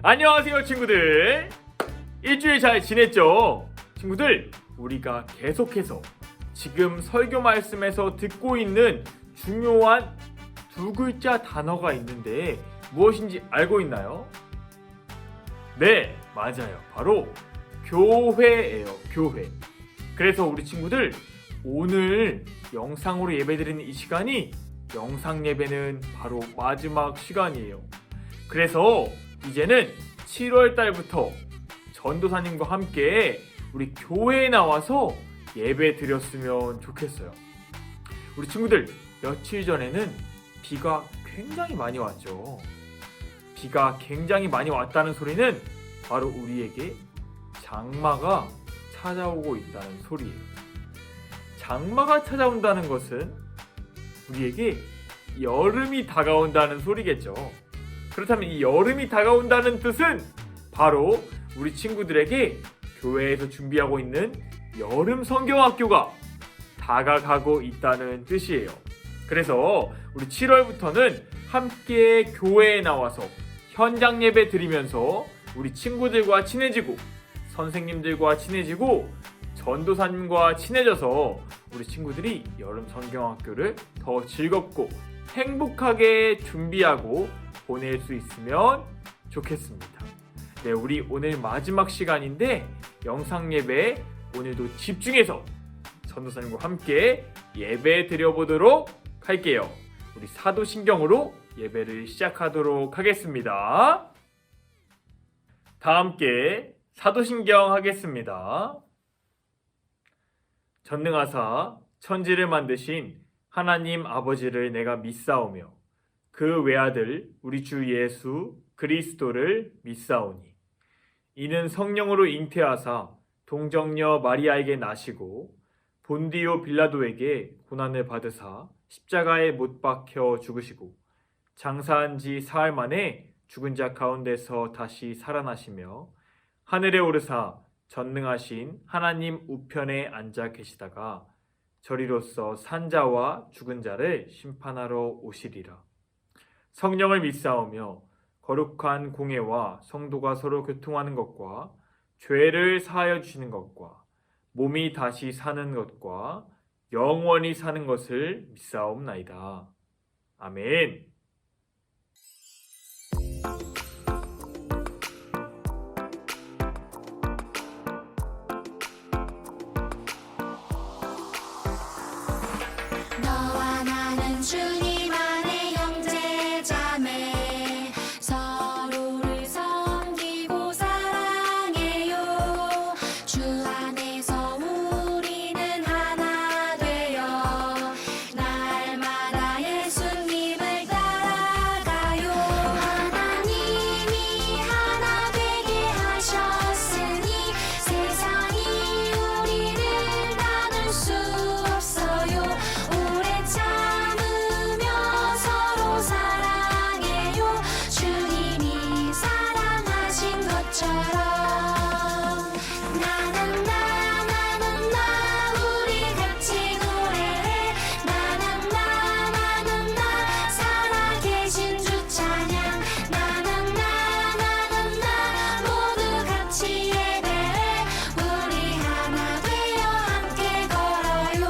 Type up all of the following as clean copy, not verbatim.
안녕하세요 친구들. 일주일 잘 지냈죠? 친구들, 우리가 계속해서 지금 설교 말씀에서 듣고 있는 중요한 두 글자 단어가 있는데 무엇인지 알고 있나요? 네, 맞아요. 바로 교회예요. 교회. 그래서 우리 친구들, 오늘 영상으로 예배드리는 이 시간이 영상 예배는 바로 마지막 시간이에요. 그래서 이제는 7월 달부터 전도사님과 함께 우리 교회에 나와서 예배 드렸으면 좋겠어요. 우리 친구들, 며칠 전에는 비가 굉장히 많이 왔죠. 비가 굉장히 많이 왔다는 소리는 바로 우리에게 장마가 찾아오고 있다는 소리예요. 장마가 찾아온다는 것은 우리에게 여름이 다가온다는 소리겠죠. 그렇다면 이 여름이 다가온다는 뜻은 바로 우리 친구들에게 교회에서 준비하고 있는 여름 성경학교가 다가가고 있다는 뜻이에요. 그래서 우리 7월부터는 함께 교회에 나와서 현장 예배 드리면서 우리 친구들과 친해지고 선생님들과 친해지고 전도사님과 친해져서 우리 친구들이 여름 성경학교를 더 즐겁고 행복하게 준비하고 보낼 수 있으면 좋겠습니다. 네, 우리 오늘 마지막 시간인데 영상 예배 오늘도 집중해서 전도사님과 함께 예배 드려보도록 할게요. 우리 사도신경으로 예배를 시작하도록 하겠습니다. 다 함께 사도신경 하겠습니다. 전능하사 천지를 만드신 하나님 아버지를 내가 믿사오며 그 외아들 우리 주 예수 그리스도를 믿사오니 이는 성령으로 잉태하사 동정녀 마리아에게 나시고 본디오 빌라도에게 고난을 받으사 십자가에 못 박혀 죽으시고 장사한 지 사흘 만에 죽은 자 가운데서 다시 살아나시며 하늘에 오르사 전능하신 하나님 우편에 앉아 계시다가 저리로서 산 자와 죽은 자를 심판하러 오시리라. 성령을 믿사오며 거룩한 공예와 성도가 서로 교통하는 것과 죄를 사하여 주시는 것과 몸이 다시 사는 것과 영원히 사는 것을 믿사옵나이다. 아멘. 너와 나는 주님 안에 형제자매 서로를 섬기고 사랑해요. 주 안에서 우리는 하나 되어 날마다 예수님을 따라가요. 하나님이 하나 되게 하셨으니 세상이 우리를 나눌 수 없어요. 오래 참으며 서로 사랑해요. 주님이 사랑하신 것처럼 나는 나 우리 같이 노래해. 나는 나 살아계신 주 찬양. 나는 나 모두 같이 예배해. 우리 하나 되어 함께 걸어요.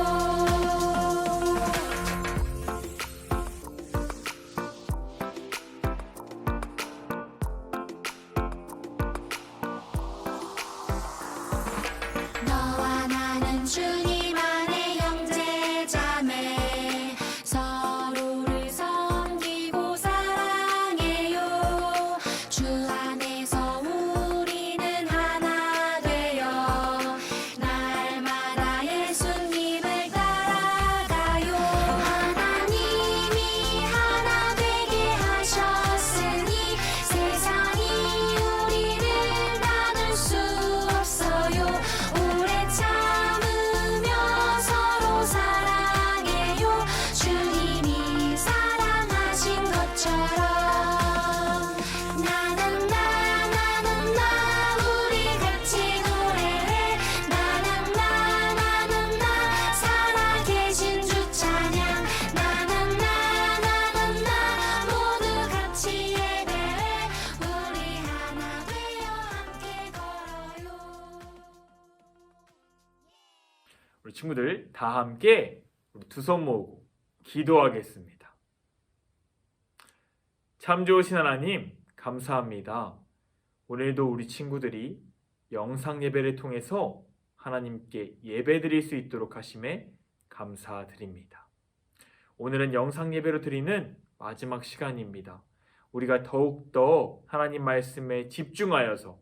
친구들 다 함께 우리 두 손 모으고 기도하겠습니다. 참 좋으신 하나님, 감사합니다. 오늘도 우리 친구들이 영상 예배를 통해서 하나님께 예배드릴 수 있도록 하심에 감사드립니다. 오늘은 영상 예배로 드리는 마지막 시간입니다. 우리가 더욱더 하나님 말씀에 집중하여서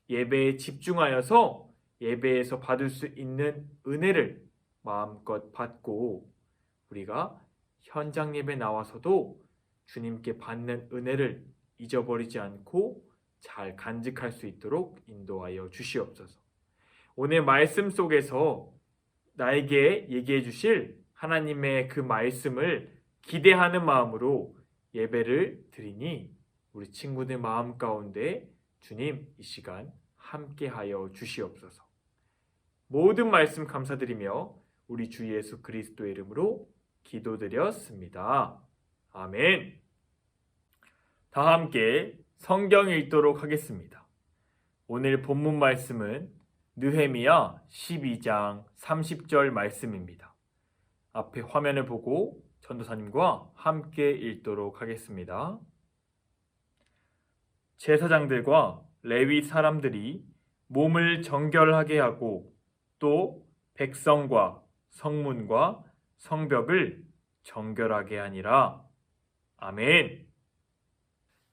예배에 집중하여서 예배에서 받을 수 있는 은혜를 마음껏 받고 우리가 현장 예배 나와서도 주님께 받는 은혜를 잊어버리지 않고 잘 간직할 수 있도록 인도하여 주시옵소서. 오늘 말씀 속에서 나에게 얘기해 주실 하나님의 그 말씀을 기대하는 마음으로 예배를 드리니 우리 친구들 마음 가운데 주님 이 시간 함께하여 주시옵소서. 모든 말씀 감사드리며 우리 주 예수 그리스도의 이름으로 기도드렸습니다. 아멘. 다 함께 성경 읽도록 하겠습니다. 오늘 본문 말씀은 느헤미야 12장 30절 말씀입니다. 앞에 화면을 보고 전도사님과 함께 읽도록 하겠습니다. 제사장들과 레위 사람들이 몸을 정결하게 하고 또 백성과 성문과 성벽을 정결하게 하니라. 아멘.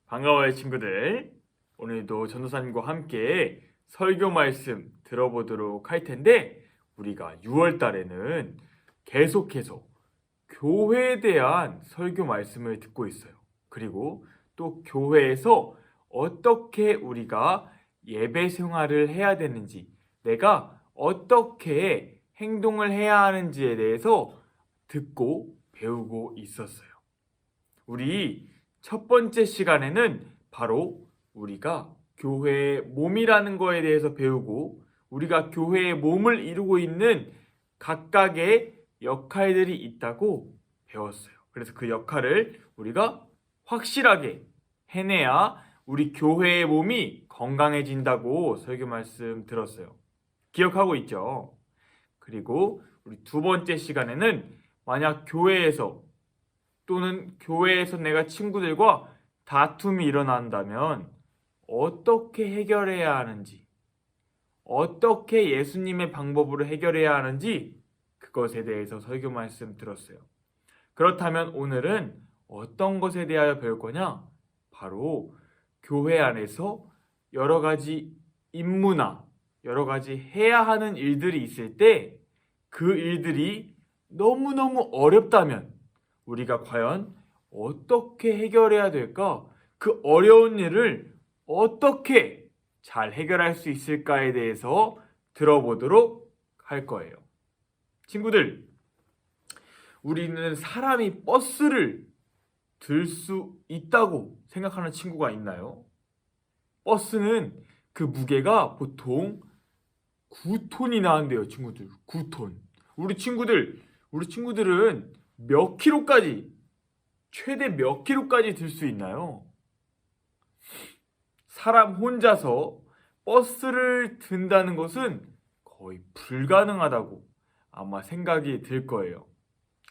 반가워요 친구들. 오늘도 전도사님과 함께 설교 말씀 들어보도록 할 텐데 우리가 6월 달에는 계속해서 교회에 대한 설교 말씀을 듣고 있어요. 그리고 또 교회에서 어떻게 우리가 예배 생활을 해야 되는지, 내가 어떻게 행동을 해야 하는지에 대해서 듣고 배우고 있었어요. 우리 첫 번째 시간에는 바로 우리가 교회의 몸이라는 거에 대해서 배우고 우리가 교회의 몸을 이루고 있는 각각의 역할들이 있다고 배웠어요. 그래서 그 역할을 우리가 확실하게 해내야 우리 교회의 몸이 건강해진다고 설교 말씀 들었어요. 기억하고 있죠? 그리고 우리 두 번째 시간에는 만약 교회에서 또는 교회에서 내가 친구들과 다툼이 일어난다면 어떻게 해결해야 하는지, 어떻게 예수님의 방법으로 해결해야 하는지 그것에 대해서 설교 말씀 들었어요. 그렇다면 오늘은 어떤 것에 대하여 배울 거냐? 바로 교회 안에서 여러 가지 임무나 여러 가지 해야 하는 일들이 있을 때 그 일들이 너무너무 어렵다면 우리가 과연 어떻게 해결해야 될까? 그 어려운 일을 어떻게 잘 해결할 수 있을까에 대해서 들어보도록 할 거예요. 친구들, 우리는 사람이 버스를 들 수 있다고 생각하는 친구가 있나요? 버스는 그 무게가 보통 9톤이나 한대요, 친구들. 9톤. 우리 친구들은 몇 킬로까지, 최대 몇 킬로까지 들 수 있나요? 사람 혼자서 버스를 든다는 것은 거의 불가능하다고 아마 생각이 들 거예요.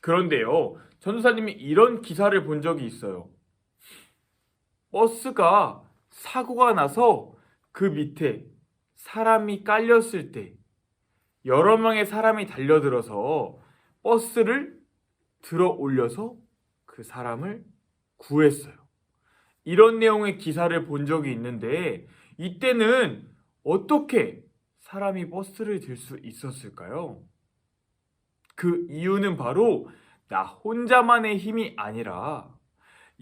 그런데요, 전도사님이 이런 기사를 본 적이 있어요. 버스가 사고가 나서 그 밑에 사람이 깔렸을 때 여러 명의 사람이 달려들어서 버스를 들어 올려서 그 사람을 구했어요. 이런 내용의 기사를 본 적이 있는데 이때는 어떻게 사람이 버스를 들 수 있었을까요? 그 이유는 바로 나 혼자만의 힘이 아니라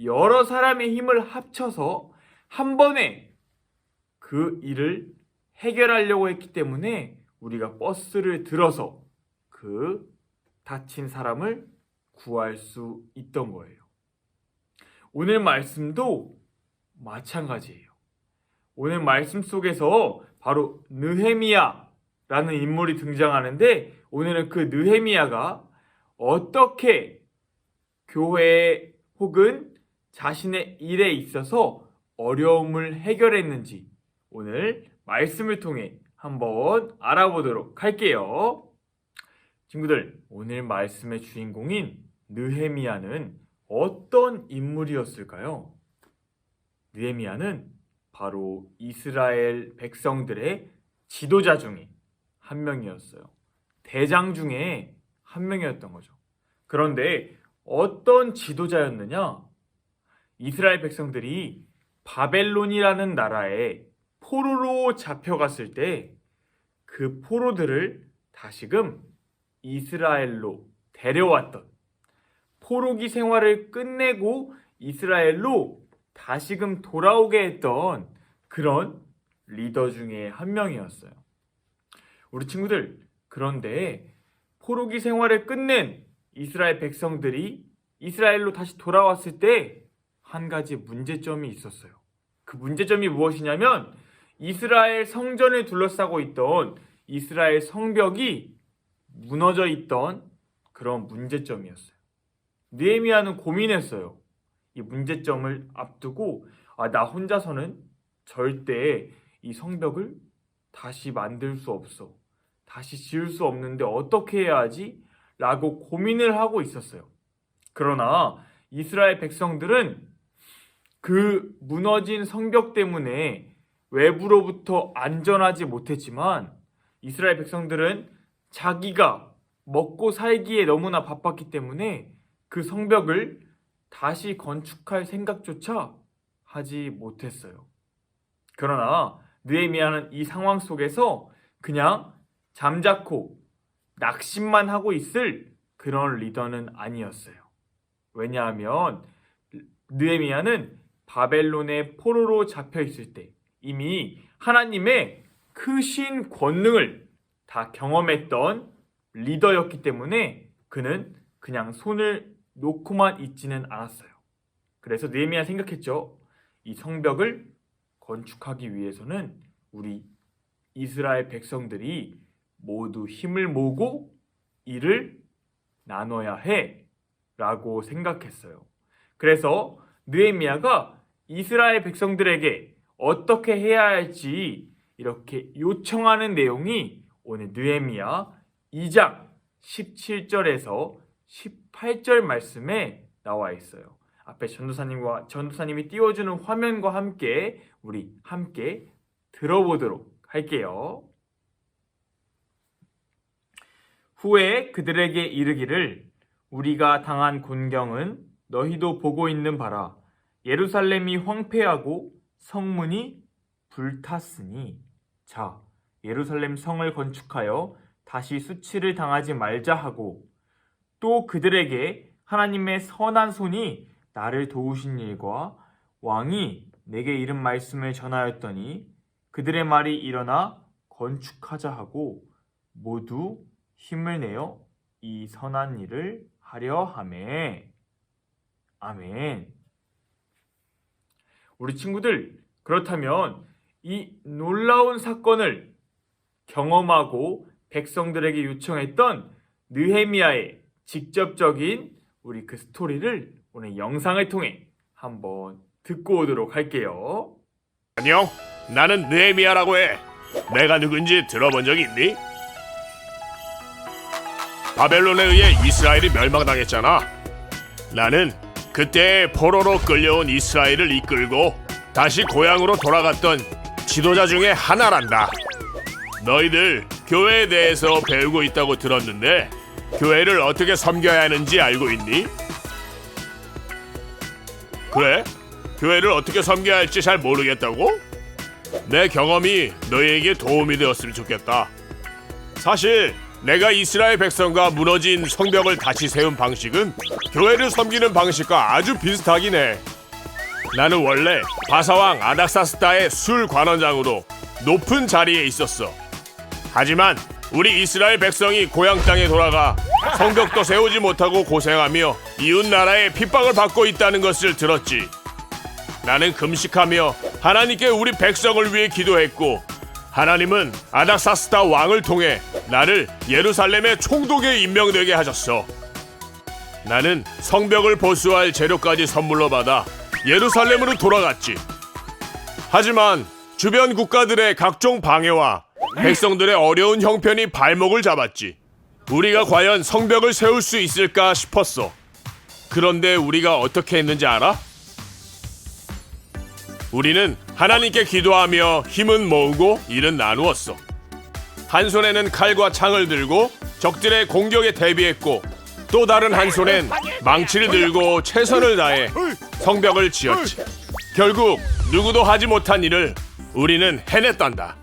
여러 사람의 힘을 합쳐서 한 번에 그 일을 해결하려고 했기 때문에 우리가 버스를 들어서 그 다친 사람을 구할 수 있던 거예요. 오늘 말씀도 마찬가지예요. 오늘 말씀 속에서 바로 느헤미야라는 인물이 등장하는데 오늘은 그 느헤미야가 어떻게 교회 혹은 자신의 일에 있어서 어려움을 해결했는지 오늘 말씀을 통해 한번 알아보도록 할게요. 친구들, 오늘 말씀의 주인공인 느헤미야는 어떤 인물이었을까요? 느헤미야는 바로 이스라엘 백성들의 지도자 중에 한 명이었어요. 대장 중에 한 명이었던 거죠. 그런데 어떤 지도자였느냐? 이스라엘 백성들이 바벨론이라는 나라에 포로로 잡혀갔을 때 그 포로들을 다시금 이스라엘로 데려왔던, 포로기 생활을 끝내고 이스라엘로 다시금 돌아오게 했던 그런 리더 중에 한 명이었어요. 우리 친구들, 그런데 포로기 생활을 끝낸 이스라엘 백성들이 이스라엘로 다시 돌아왔을 때 한 가지 문제점이 있었어요. 그 문제점이 무엇이냐면 이스라엘 성전을 둘러싸고 있던 이스라엘 성벽이 무너져 있던 그런 문제점이었어요. 느헤미야는 고민했어요. 이 문제점을 앞두고 나 혼자서는 절대 이 성벽을 다시 만들 수 없어. 다시 지을 수 없는데 어떻게 해야 하지? 라고 고민을 하고 있었어요. 그러나 이스라엘 백성들은 그 무너진 성벽 때문에 외부로부터 안전하지 못했지만 이스라엘 백성들은 자기가 먹고 살기에 너무나 바빴기 때문에 그 성벽을 다시 건축할 생각조차 하지 못했어요. 그러나 느헤미야는 이 상황 속에서 그냥 잠자코 낙심만 하고 있을 그런 리더는 아니었어요. 왜냐하면 느헤미야는 바벨론의 포로로 잡혀 있을 때 이미 하나님의 크신 권능을 다 경험했던 리더였기 때문에 그는 그냥 손을 놓고만 있지는 않았어요. 그래서 느헤미야 생각했죠. 이 성벽을 건축하기 위해서는 우리 이스라엘 백성들이 모두 힘을 모으고 일을 나눠야 해 라고 생각했어요. 그래서 느헤미야가 이스라엘 백성들에게 어떻게 해야 할지 이렇게 요청하는 내용이 오늘 느헤미야 2장 17절에서 18절 말씀에 나와 있어요. 앞에 전도사님이 띄워주는 화면과 함께 우리 함께 들어보도록 할게요. 후에 그들에게 이르기를 우리가 당한 곤경은 너희도 보고 있는 바라. 예루살렘이 황폐하고 성문이 불탔으니 자 예루살렘 성을 건축하여 다시 수치를 당하지 말자 하고 또 그들에게 하나님의 선한 손이 나를 도우신 일과 왕이 내게 이른 말씀을 전하였더니 그들의 말이 일어나 건축하자 하고 모두 힘을 내어 이 선한 일을 하려 하매. 아멘. 우리 친구들, 그렇다면 이 놀라운 사건을 경험하고 백성들에게 요청했던 느헤미야의 직접적인 우리 그 스토리를 오늘 영상을 통해 한번 듣고 오도록 할게요. 안녕, 나는 느헤미야라고 해. 내가 누군지 들어본 적 있니? 바벨론에 의해 이스라엘이 멸망당했잖아. 나는 그때 포로로 끌려온 이스라엘을 이끌고 다시 고향으로 돌아갔던 지도자 중에 하나란다. 너희들 교회에 대해서 배우고 있다고 들었는데 교회를 어떻게 섬겨야 하는지 알고 있니? 그래? 교회를 어떻게 섬겨야 할지 잘 모르겠다고? 내 경험이 너희에게 도움이 되었으면 좋겠다. 사실 내가 이스라엘 백성과 무너진 성벽을 다시 세운 방식은 교회를 섬기는 방식과 아주 비슷하긴 해. 나는 원래 바사왕 아닥사스다의 술 관원장으로 높은 자리에 있었어. 하지만 우리 이스라엘 백성이 고향 땅에 돌아가 성벽도 세우지 못하고 고생하며 이웃 나라에 핍박을 받고 있다는 것을 들었지. 나는 금식하며 하나님께 우리 백성을 위해 기도했고 하나님은 아닥사스다 왕을 통해 나를 예루살렘의 총독에 임명되게 하셨어. 나는 성벽을 보수할 재료까지 선물로 받아 예루살렘으로 돌아갔지. 하지만 주변 국가들의 각종 방해와 백성들의 어려운 형편이 발목을 잡았지. 우리가 과연 성벽을 세울 수 있을까 싶었어. 그런데 우리가 어떻게 했는지 알아? 우리는 하나님께 기도하며 힘은 모으고 일은 나누었어. 한 손에는 칼과 창을 들고 적들의 공격에 대비했고, 또 다른 한 손엔 망치를 들고 최선을 다해 성벽을 지었지. 결국 누구도 하지 못한 일을 우리는 해냈단다.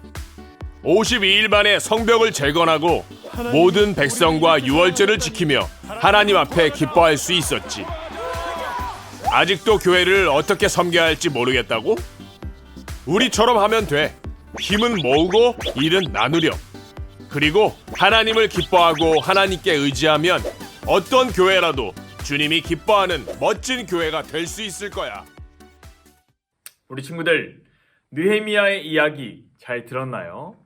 52일 만에 성벽을 재건하고 모든 백성과 유월절을 지키며 하나님 앞에 기뻐할 수 있었지. 아직도 교회를 어떻게 섬겨야 할지 모르겠다고? 우리처럼 하면 돼. 힘은 모으고 일은 나누렴. 그리고 하나님을 기뻐하고 하나님께 의지하면 어떤 교회라도 주님이 기뻐하는 멋진 교회가 될 수 있을 거야. 우리 친구들, 느헤미야의 이야기 잘 들었나요?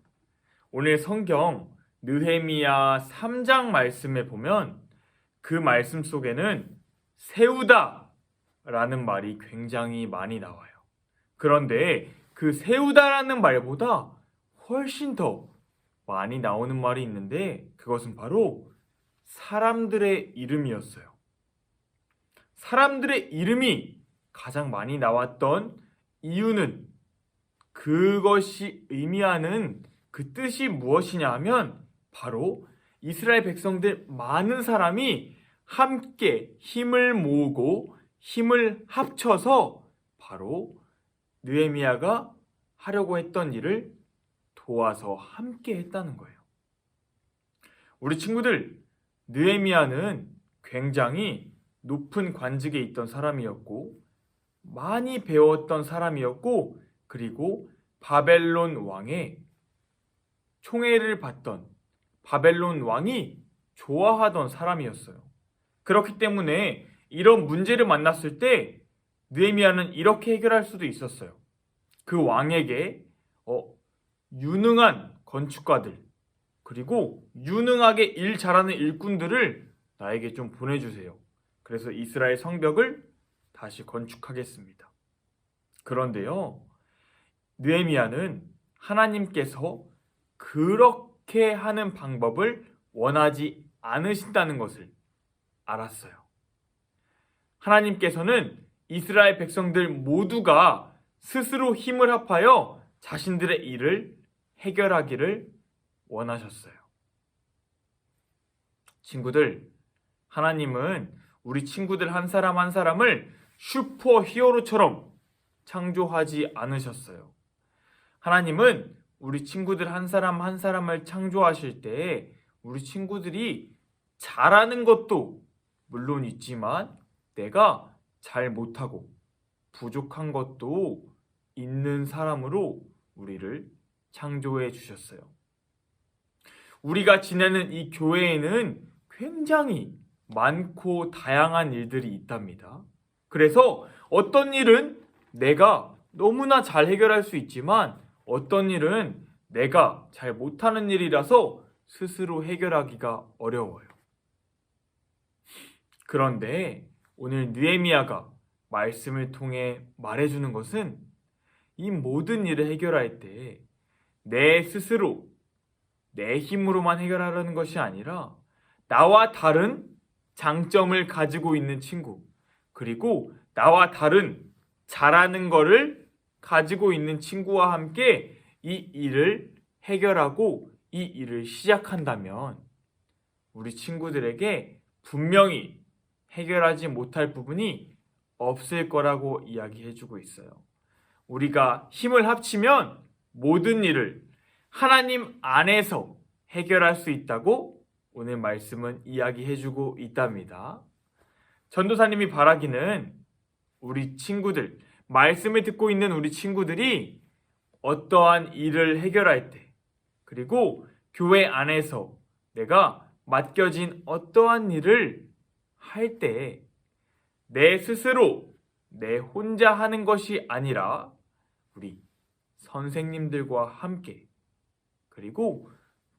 오늘 성경 느헤미야 3장 말씀에 보면 그 말씀 속에는 세우다 라는 말이 굉장히 많이 나와요. 그런데 그 세우다라는 말보다 훨씬 더 많이 나오는 말이 있는데, 그것은 바로 사람들의 이름이었어요. 사람들의 이름이 가장 많이 나왔던 이유는, 그것이 의미하는 그 뜻이 무엇이냐 하면 바로 이스라엘 백성들 많은 사람이 함께 힘을 모으고 힘을 합쳐서 바로 느헤미야가 하려고 했던 일을 도와서 함께 했다는 거예요. 우리 친구들, 느헤미야는 굉장히 높은 관직에 있던 사람이었고 많이 배웠던 사람이었고, 그리고 바벨론 왕의 총애를 받던, 바벨론 왕이 좋아하던 사람이었어요. 그렇기 때문에 이런 문제를 만났을 때 느헤미야는 이렇게 해결할 수도 있었어요. 그 왕에게 유능한 건축가들, 그리고 유능하게 일 잘하는 일꾼들을 나에게 좀 보내주세요. 그래서 이스라엘 성벽을 다시 건축하겠습니다. 그런데요, 느헤미야는 하나님께서 그렇게 하는 방법을 원하지 않으신다는 것을 알았어요. 하나님께서는 이스라엘 백성들 모두가 스스로 힘을 합하여 자신들의 일을 해결하기를 원하셨어요. 친구들, 하나님은 우리 친구들 한 사람 한 사람을 슈퍼 히어로처럼 창조하지 않으셨어요. 하나님은 우리 친구들 한 사람 한 사람을 창조하실 때 우리 친구들이 잘하는 것도 물론 있지만 내가 잘 못하고 부족한 것도 있는 사람으로 우리를 창조해 주셨어요. 우리가 지내는 이 교회에는 굉장히 많고 다양한 일들이 있답니다. 그래서 어떤 일은 내가 너무나 잘 해결할 수 있지만 어떤 일은 내가 잘 못하는 일이라서 스스로 해결하기가 어려워요. 그런데 오늘 느헤미야가 말씀을 통해 말해주는 것은 이 모든 일을 해결할 때 내 스스로 내 힘으로만 해결하려는 것이 아니라 나와 다른 장점을 가지고 있는 친구, 그리고 나와 다른 잘하는 거를 가지고 있는 친구와 함께 이 일을 해결하고 이 일을 시작한다면 우리 친구들에게 분명히 해결하지 못할 부분이 없을 거라고 이야기해주고 있어요. 우리가 힘을 합치면 모든 일을 하나님 안에서 해결할 수 있다고 오늘 말씀은 이야기해주고 있답니다. 전도사님이 바라기는 우리 친구들, 말씀을 듣고 있는 우리 친구들이 어떠한 일을 해결할 때, 그리고 교회 안에서 내가 맡겨진 어떠한 일을 할 때 내 스스로 내 혼자 하는 것이 아니라 우리 선생님들과 함께, 그리고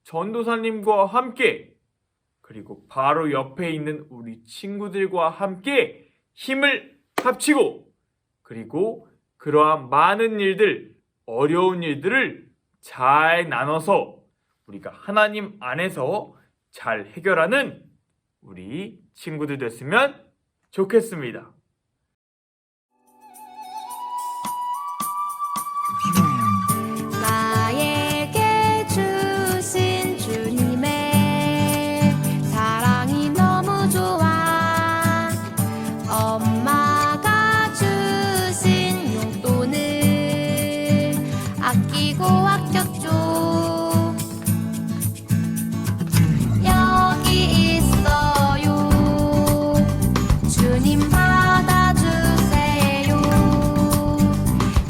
전도사님과 함께, 그리고 바로 옆에 있는 우리 친구들과 함께 힘을 합치고, 그리고 그러한 많은 일들, 어려운 일들을 잘 나눠서 우리가 하나님 안에서 잘 해결하는 우리 친구들 됐으면 좋겠습니다. 나에게 주신 주님의 사랑이 너무 좋아. 엄마가 주신 용돈을 아끼고 아꼈죠. 여기 있어요. 주님 받아주세요.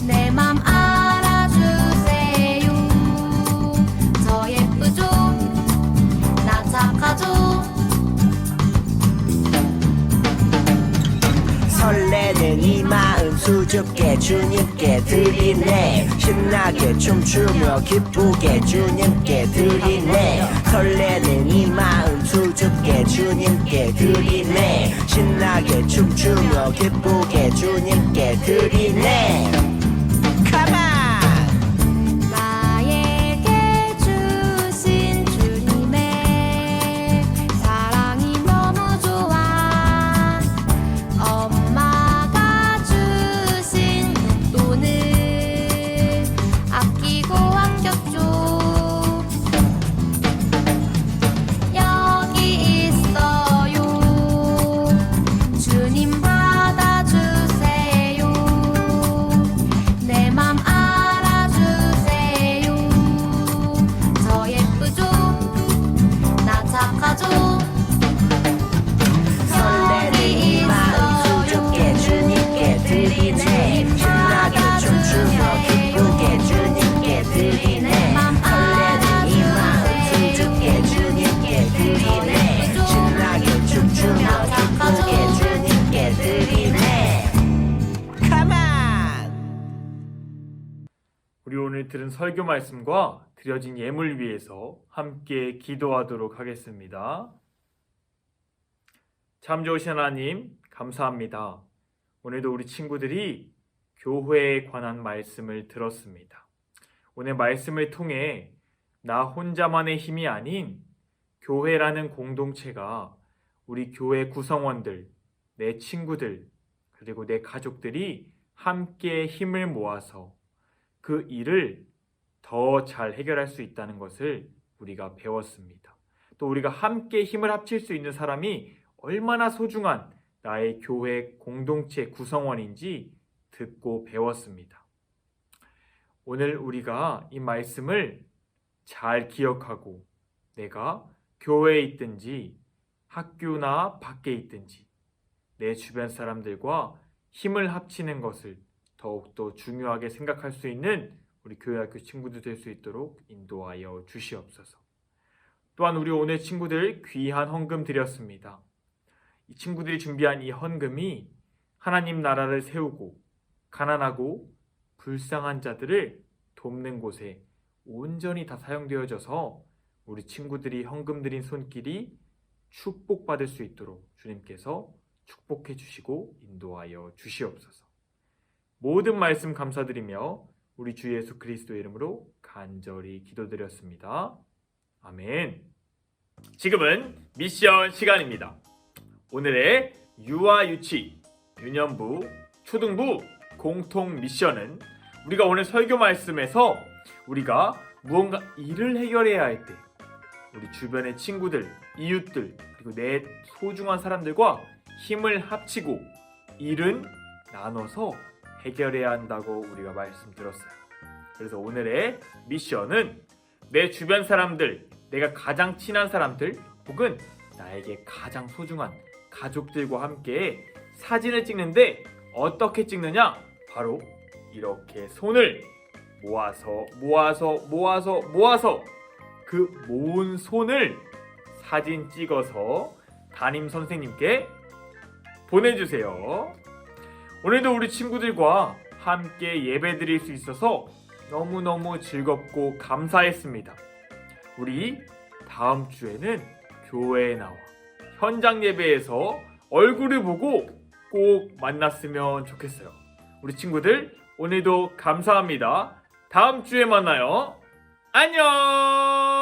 내 맘 알아주세요. 저 예쁘죠? 나 착하죠? 설레는 이 마음 수줍게 주님께 드리네. 신나게 춤추며 기쁘게 주님께 드리네. 설레는 이 마음 수줍게 주님께 드리네. 신나게 춤추며 기쁘게 주님께 드리네. Come on! 나에게 주신 주님의 사랑이 너무 좋아. 엄마가 주신 용돈을 아끼고 아꼈죠. 여기 있어요. 주님 받아주세요. 내 맘 알아주세요. 저 예쁘죠? 나 착하죠? 설레는 이 마음 수줍게 주님께 드리네. 신나게 춤추며 기쁘게 주님께 드리네. 설레는 이 마음 수줍게 주님께 드리네. 신나게 춤추며 기쁘게 주님께 드리네. Come on! 우리 오늘 들은 설교 말씀과 드려진 예물 위해서 함께 기도하도록 하겠습니다. 참 좋으신 하나님, 감사합니다. 오늘도 우리 친구들이 교회에 관한 말씀을 들었습니다. 오늘 말씀을 통해 나 혼자만의 힘이 아닌 교회라는 공동체가 우리 교회 구성원들, 내 친구들, 그리고 내 가족들이 함께 힘을 모아서 그 일을 더 잘 해결할 수 있다는 것을 우리가 배웠습니다. 또 우리가 함께 힘을 합칠 수 있는 사람이 얼마나 소중한 나의 교회 공동체 구성원인지 듣고 배웠습니다. 오늘 우리가 이 말씀을 잘 기억하고 내가 교회에 있든지 학교나 밖에 있든지 내 주변 사람들과 힘을 합치는 것을 더욱더 중요하게 생각할 수 있는 우리 교회 학교 친구들 될 수 있도록 인도하여 주시옵소서. 또한 우리 오늘 친구들 귀한 헌금 드렸습니다. 이 친구들이 준비한 이 헌금이 하나님 나라를 세우고 가난하고 불쌍한 자들을 돕는 곳에 온전히 다 사용되어져서 우리 친구들이 헌금 드린 손길이 축복받을 수 있도록 주님께서 축복해 주시고 인도하여 주시옵소서. 모든 말씀 감사드리며 우리 주 예수 그리스도의 이름으로 간절히 기도드렸습니다. 아멘. 지금은 미션 시간입니다. 오늘의 유아 유치, 유년부, 초등부 공통 미션은 우리가 오늘 설교 말씀에서 우리가 무언가 일을 해결해야 할 때 우리 주변의 친구들, 이웃들, 그리고 내 소중한 사람들과 힘을 합치고 일은 나눠서 해결해야 한다고 우리가 말씀드렸어요. 그래서 오늘의 미션은 내 주변 사람들, 내가 가장 친한 사람들 혹은 나에게 가장 소중한 가족들과 함께 사진을 찍는데 어떻게 찍느냐? 바로 이렇게 손을 모아서 그 모은 손을 사진 찍어서 담임 선생님께 보내주세요. 오늘도 우리 친구들과 함께 예배 드릴 수 있어서 너무너무 즐겁고 감사했습니다. 우리 다음 주에는 교회에 나와 현장 예배에서 얼굴을 보고 꼭 만났으면 좋겠어요. 우리 친구들 오늘도 감사합니다. 다음 주에 만나요. 안녕.